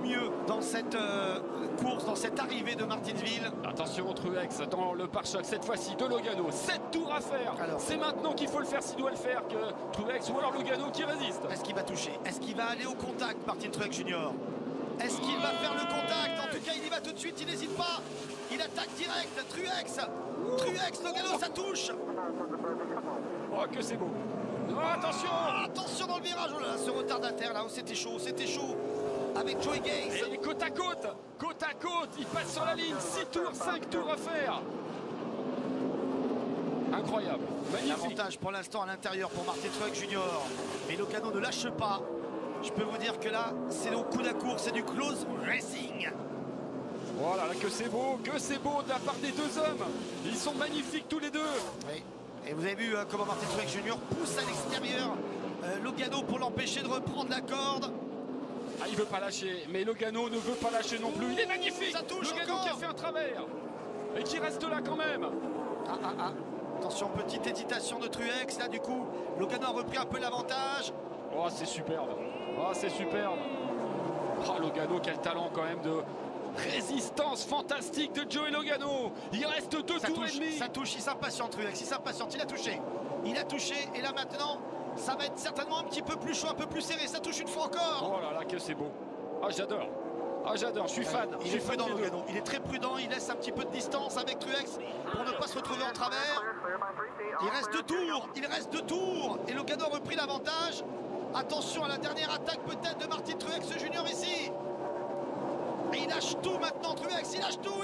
mieux dans cette course, dans cette arrivée de Martinsville. Attention Truex dans le pare-choc cette fois-ci de Logano. 7 tours à faire. C'est maintenant qu'il faut le faire s'il doit le faire, que Truex ou alors Logano qui résiste. Est-ce qu'il va toucher? Est-ce qu'il va aller au contact, Martin Truex Junior? Est-ce qu'il va faire le contact? En tout cas, il y va tout de suite, il n'hésite pas. Il attaque direct, Truex, Logano, ça touche. Oh, que c'est beau. Oh, attention! Attention dans le virage, oh là, ce retardataire là, oh, c'était chaud, avec Joey Gates. Et côte à côte, il passe sur la ligne, 6 tours, 5 tours à faire. Incroyable, magnifique. L'avantage pour l'instant à l'intérieur pour Martin Truex Junior. Mais Logano ne lâche pas. Je peux vous dire que là, c'est au coup d'à-court, c'est du close racing. Voilà, là, que c'est beau de la part des deux hommes. Ils sont magnifiques tous les deux. Oui. Et vous avez vu comment Martin Truex Junior pousse à l'extérieur Logano pour l'empêcher de reprendre la corde. Ah, il veut pas lâcher, mais Logano ne veut pas lâcher non plus. Il est magnifique. Ça touche Logano encore. qui a fait un travers et qui reste là quand même. Attention, petite hésitation de Truex. Là, du coup, Logano a repris un peu l'avantage. Oh, c'est superbe. Oh, c'est superbe. Oh, Logano, quel talent quand même de résistance fantastique de Joey Logano. Il reste 2 tours et demi. Ça touche, il s'impatiente Truex, il a touché. Et là maintenant, ça va être certainement un petit peu plus chaud, un peu plus serré. Ça touche une fois encore. Oh là là, que c'est beau. Ah, j'adore. Ah, j'adore, je suis fan. Il est prudent, Logano. Il est très prudent, il laisse un petit peu de distance avec Truex pour ne pas se retrouver en travers. Il reste 2 tours. Et Logano a repris l'avantage. Attention à la dernière attaque peut-être de Martin Truex Junior ici. Et il lâche tout maintenant, Truex, il lâche tout,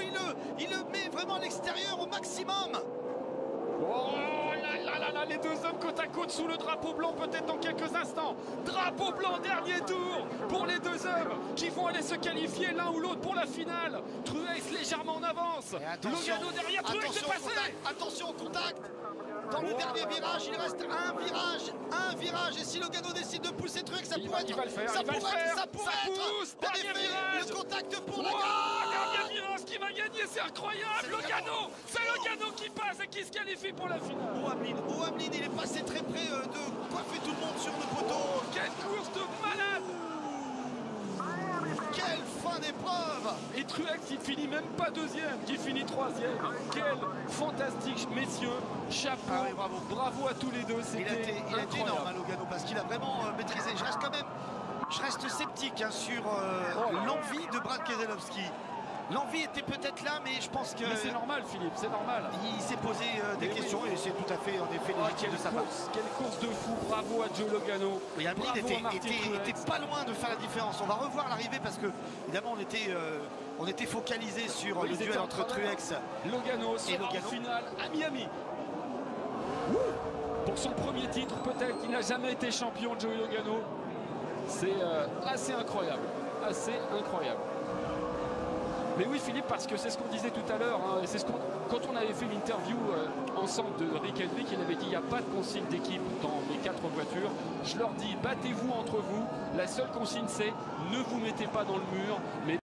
il le met vraiment à l'extérieur au maximum. Oh là, les deux hommes côte à côte sous le drapeau blanc peut-être dans quelques instants. Drapeau blanc, dernier tour pour les deux hommes qui vont aller se qualifier l'un ou l'autre pour la finale. Truex légèrement en avance. Logano derrière, Truex est passé. Attention au contact. Dans le dernier virage, il reste un virage. Et si Logano décide de pousser Truex, ça pourrait être... Il va le faire, ça il pourrait va le être... pousse, dernier virage. Le contact pour la dernier virage qui va gagner, c'est incroyable. Logano, c'est Logano qui passe et qui se qualifie pour la finale. Hamlin, il est passé très près de coiffer tout le monde sur le poteau. Oh, quelle course de malade. Quelle fin d'épreuve. Et Truex, il finit même pas deuxième, il finit troisième. Quel fantastique, messieurs. Chapeau, bravo à tous les deux. Il a été énorme, Logano, parce qu'il a vraiment maîtrisé. Je reste sceptique sur l'envie de Brad Keselowski. L'envie était peut-être là, mais je pense que... Mais c'est normal, Philippe, c'est normal. Il s'est posé des questions et c'est tout à fait, en effet, légitime de sa part. Quelle course de fou, bravo à Joey Logano. Et Hamlin était pas loin de faire la différence. On va revoir l'arrivée parce que, évidemment, on était focalisé sur le duel entre Truex et Logano en finale à Miami. Pour son premier titre, peut-être, il n'a jamais été champion, Joey Logano. C'est assez incroyable, Mais oui, Philippe, parce que c'est ce qu'on disait tout à l'heure, hein, quand on avait fait l'interview ensemble de Rick Hendrick, il avait dit il n'y a pas de consigne d'équipe dans mes 4 voitures. Je leur dis battez-vous entre vous. La seule consigne c'est ne vous mettez pas dans le mur. Mais